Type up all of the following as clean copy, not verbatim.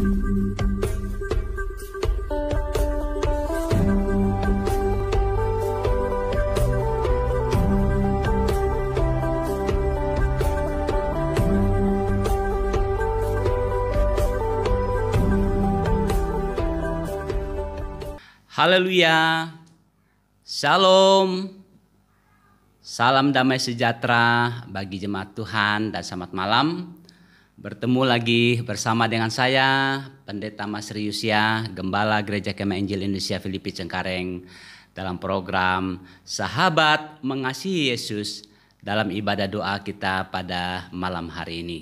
Haleluya, Shalom, salam damai sejahtera bagi jemaat Tuhan dan selamat malam. Bertemu lagi bersama dengan saya, Pendeta Mas Riusya, Gembala Gereja Kemah Injil Indonesia Filipi Cengkareng dalam program Sahabat Mengasihi Yesus dalam ibadah doa kita pada malam hari ini.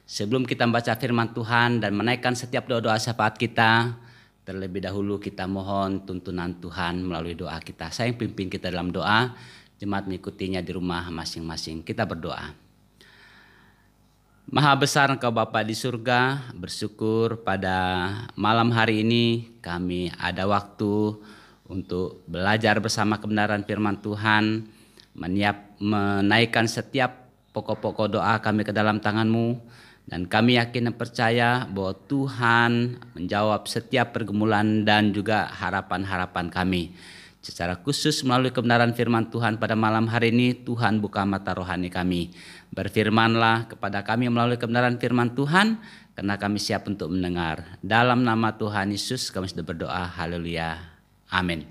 Sebelum kita membaca firman Tuhan dan menaikkan setiap doa-doa syafaat kita, terlebih dahulu kita mohon tuntunan Tuhan melalui doa kita. Saya yang pimpin kita dalam doa, jemaat mengikutinya di rumah masing-masing. Kita berdoa. Maha besar Engkau Bapa di surga, bersyukur pada malam hari ini kami ada waktu untuk belajar bersama kebenaran firman Tuhan, menaikkan setiap pokok-pokok doa kami ke dalam tangan-Mu. Dan kami yakin dan percaya bahwa Tuhan menjawab setiap pergumulan dan juga harapan-harapan kami. Secara khusus melalui kebenaran firman Tuhan pada malam hari ini, Tuhan buka mata rohani kami. Berfirmanlah kepada kami melalui kebenaran firman Tuhan, karena kami siap untuk mendengar. Dalam nama Tuhan Yesus kami sudah berdoa, haleluya, amin.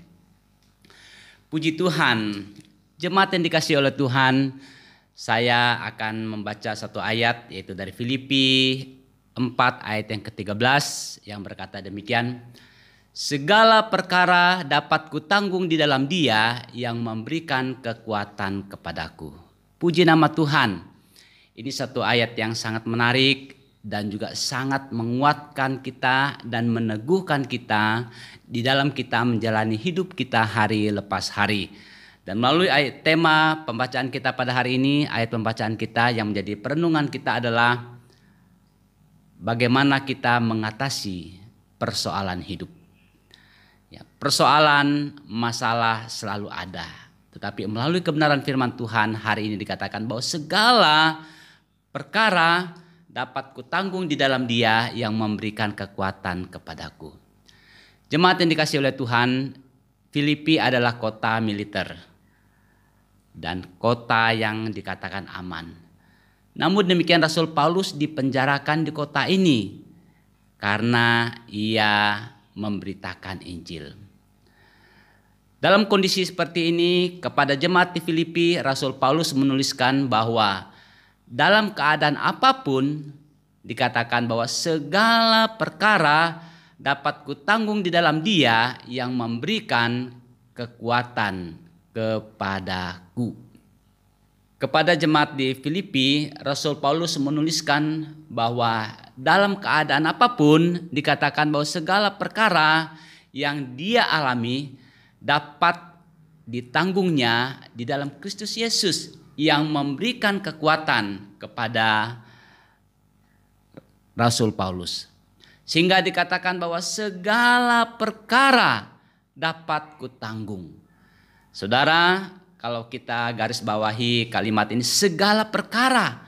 Puji Tuhan, jemaat yang dikasihi oleh Tuhan, saya akan membaca satu ayat yaitu dari Filipi 4 ayat yang ke-13 yang berkata demikian. Segala perkara dapat kutanggung di dalam Dia yang memberikan kekuatan kepadaku. Puji nama Tuhan. Ini satu ayat yang sangat menarik dan juga sangat menguatkan kita dan meneguhkan kita di dalam kita menjalani hidup kita hari lepas hari. Dan melalui ayat tema pembacaan kita pada hari ini, ayat pembacaan kita yang menjadi perenungan kita adalah bagaimana kita mengatasi persoalan hidup. Ya, persoalan, masalah selalu ada. Tetapi melalui kebenaran firman Tuhan hari ini dikatakan bahwa segala perkara dapat kutanggung di dalam Dia yang memberikan kekuatan kepadaku. Jemaat yang dikasihi oleh Tuhan, Filipi adalah kota militer dan kota yang dikatakan aman. Namun demikian Rasul Paulus dipenjarakan di kota ini karena ia memberitakan Injil. Dalam kondisi seperti ini kepada jemaat di Filipi, Rasul Paulus menuliskan bahwa dalam keadaan apapun dikatakan bahwa segala perkara dapat kutanggung di dalam Dia yang memberikan kekuatan kepadaku. Kepada jemaat di Filipi, Rasul Paulus menuliskan bahwa dalam keadaan apapun dikatakan bahwa segala perkara yang dia alami dapat ditanggungnya di dalam Kristus Yesus yang memberikan kekuatan kepada Rasul Paulus. Sehingga dikatakan bahwa segala perkara dapat kutanggung. Saudara, kalau kita garis bawahi kalimat ini, segala perkara,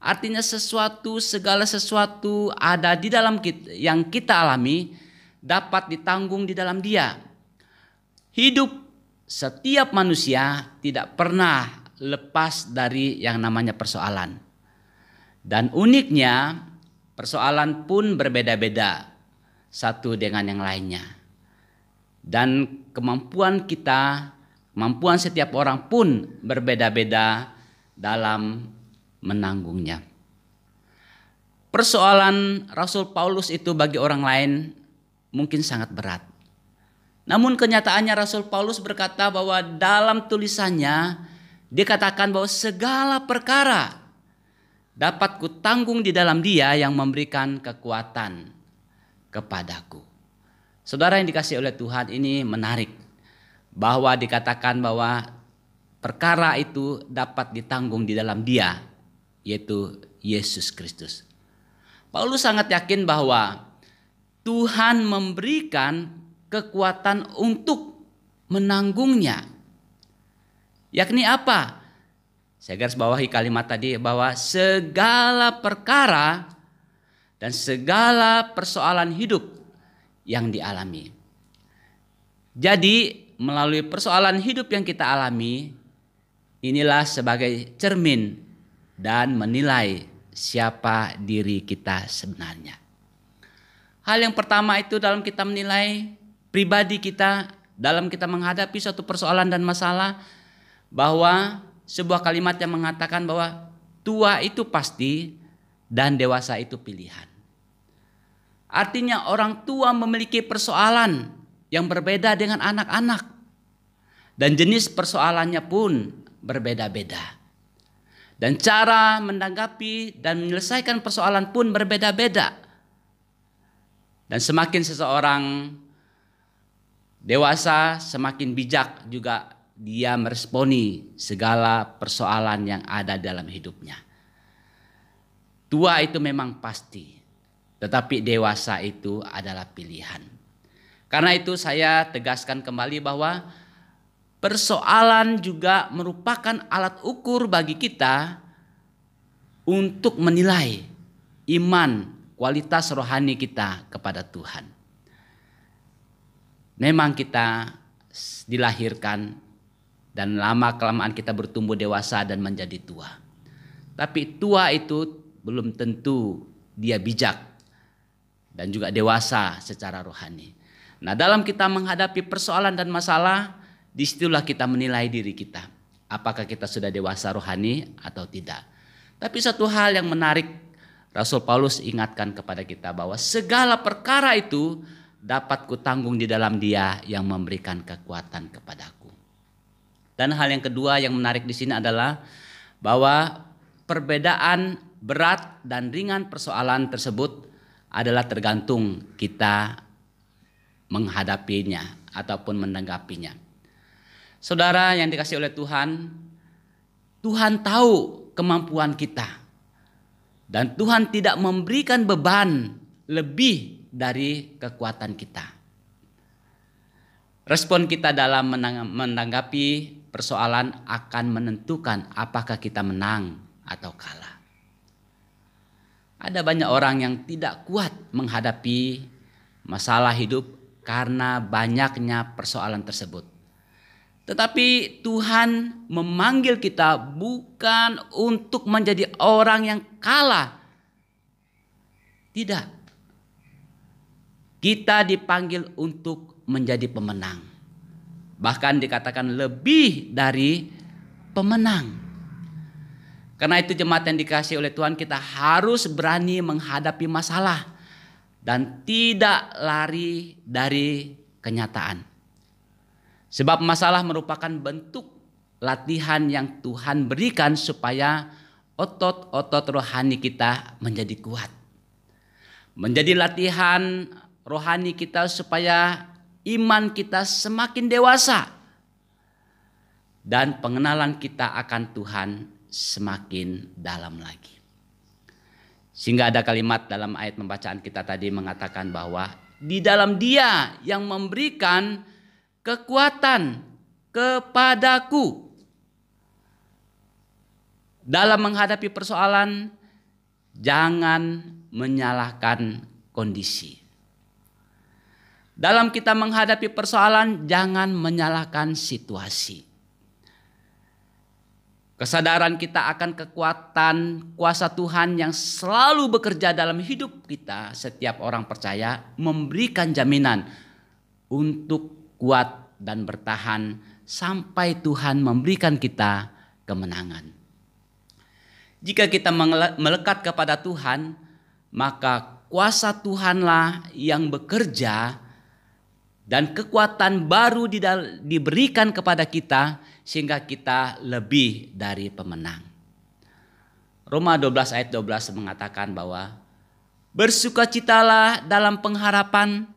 artinya segala sesuatu ada di dalam kita, yang kita alami dapat ditanggung di dalam Dia. Hidup setiap manusia tidak pernah lepas dari yang namanya persoalan. Dan uniknya, persoalan pun berbeda-beda satu dengan yang lainnya. Dan kemampuan setiap orang pun berbeda-beda dalam menanggungnya. Persoalan Rasul Paulus itu bagi orang lain mungkin sangat berat. Namun kenyataannya Rasul Paulus berkata bahwa dalam tulisannya dikatakan bahwa segala perkara dapat kutanggung di dalam Dia yang memberikan kekuatan kepadaku. Saudara yang dikasihi oleh Tuhan, ini menarik. Bahwa dikatakan bahwa perkara itu dapat ditanggung di dalam Dia, yaitu Yesus Kristus. Paulus sangat yakin bahwa Tuhan memberikan kekuatan untuk menanggungnya. Yakni apa? Saya garis bawahi kalimat tadi bahwa segala perkara dan segala persoalan hidup yang dialami. Jadi melalui persoalan hidup yang kita alami, inilah sebagai cermin dan menilai siapa diri kita sebenarnya. Hal yang pertama itu dalam kita menilai pribadi kita, dalam kita menghadapi suatu persoalan dan masalah, bahwa sebuah kalimat yang mengatakan bahwa tua itu pasti dan dewasa itu pilihan. Artinya orang tua memiliki persoalan yang berbeda dengan anak-anak. Dan jenis persoalannya pun berbeda-beda. Dan cara menanggapi dan menyelesaikan persoalan pun berbeda-beda. Dan semakin seseorang dewasa, semakin bijak juga dia meresponi segala persoalan yang ada dalam hidupnya. Tua itu memang pasti, tetapi dewasa itu adalah pilihan. Karena itu saya tegaskan kembali bahwa persoalan juga merupakan alat ukur bagi kita untuk menilai iman, kualitas rohani kita kepada Tuhan. Memang kita dilahirkan dan lama-kelamaan kita bertumbuh dewasa dan menjadi tua. Tapi tua itu belum tentu dia bijak dan juga dewasa secara rohani. Nah, dalam kita menghadapi persoalan dan masalah, disitulah kita menilai diri kita. Apakah kita sudah dewasa rohani atau tidak. Tapi satu hal yang menarik, Rasul Paulus ingatkan kepada kita bahwa segala perkara itu dapat kutanggung di dalam Dia yang memberikan kekuatan kepadaku. Dan hal yang kedua yang menarik di sini adalah bahwa perbedaan berat dan ringan persoalan tersebut adalah tergantung kita menghadapinya ataupun menanggapinya. Saudara yang dikasihi oleh Tuhan, Tuhan tahu kemampuan kita. Dan Tuhan tidak memberikan beban lebih dari kekuatan kita. Respon kita dalam menanggapi persoalan akan menentukan apakah kita menang atau kalah. Ada banyak orang yang tidak kuat menghadapi masalah hidup karena banyaknya persoalan tersebut. Tetapi Tuhan memanggil kita bukan untuk menjadi orang yang kalah. Tidak. Kita dipanggil untuk menjadi pemenang. Bahkan dikatakan lebih dari pemenang. Karena itu jemaat yang dikasihi oleh Tuhan, kita harus berani menghadapi masalah dan tidak lari dari kenyataan. Sebab masalah merupakan bentuk latihan yang Tuhan berikan supaya otot-otot rohani kita menjadi kuat. Menjadi latihan rohani kita supaya iman kita semakin dewasa. Dan pengenalan kita akan Tuhan semakin dalam lagi. Sehingga ada kalimat dalam ayat pembacaan kita tadi mengatakan bahwa di dalam Dia yang memberikan kekuatan kepadaku. Dalam menghadapi persoalan, jangan menyalahkan kondisi. Dalam kita menghadapi persoalan, jangan menyalahkan situasi. Kesadaran kita akan kekuatan kuasa Tuhan yang selalu bekerja dalam hidup kita, setiap orang percaya, memberikan jaminan untuk kuat dan bertahan sampai Tuhan memberikan kita kemenangan. Jika kita melekat kepada Tuhan, maka kuasa Tuhanlah yang bekerja dan kekuatan baru diberikan kepada kita sehingga kita lebih dari pemenang. Roma 12 ayat 12 mengatakan bahwa bersukacitalah dalam pengharapan,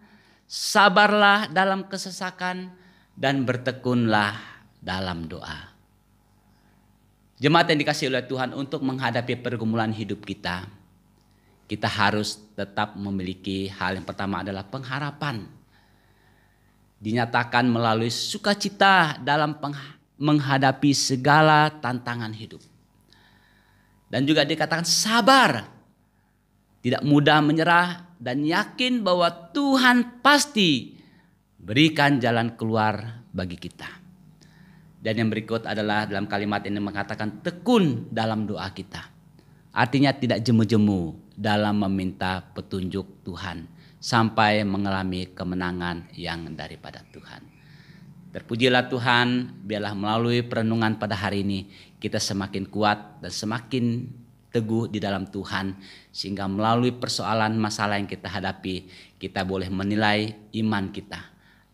sabarlah dalam kesesakan, dan bertekunlah dalam doa. Jemaat yang dikasihi oleh Tuhan, untuk menghadapi pergumulan hidup kita, kita harus tetap memiliki hal yang pertama adalah pengharapan. Dinyatakan melalui sukacita dalam menghadapi segala tantangan hidup. Dan juga dikatakan sabar tidak mudah menyerah, dan yakin bahwa Tuhan pasti berikan jalan keluar bagi kita. Dan yang berikut adalah dalam kalimat ini mengatakan tekun dalam doa kita. Artinya tidak jemu-jemu dalam meminta petunjuk Tuhan sampai mengalami kemenangan yang daripada Tuhan. Terpujilah Tuhan, biarlah melalui perenungan pada hari ini kita semakin kuat dan semakin teguh di dalam Tuhan, sehingga melalui persoalan masalah yang kita hadapi, kita boleh menilai iman kita.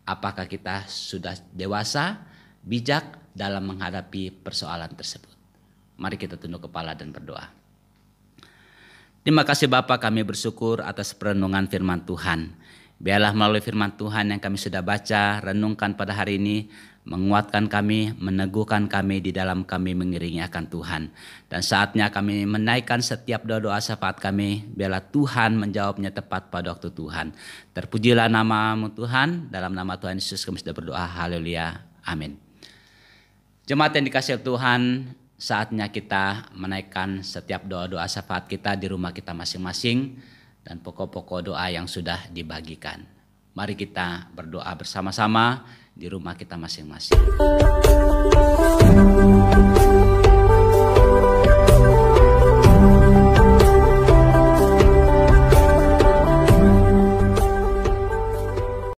Apakah kita sudah dewasa, bijak dalam menghadapi persoalan tersebut. Mari kita tunduk kepala dan berdoa. Terima kasih Bapa, kami bersyukur atas perenungan firman Tuhan. Biarlah melalui firman Tuhan yang kami sudah baca, renungkan pada hari ini, menguatkan kami, meneguhkan kami di dalam kami mengiringi akan Tuhan. Dan saatnya kami menaikkan setiap doa-doa syafaat kami, biarlah Tuhan menjawabnya tepat pada waktu Tuhan. Terpujilah nama-Mu Tuhan, dalam nama Tuhan Yesus kami sudah berdoa, haleluya, amin. Jemaat yang dikasihi Tuhan, saatnya kita menaikkan setiap doa-doa syafaat kita di rumah kita masing-masing dan pokok-pokok doa yang sudah dibagikan. Mari kita berdoa bersama-sama di rumah kita masing-masing.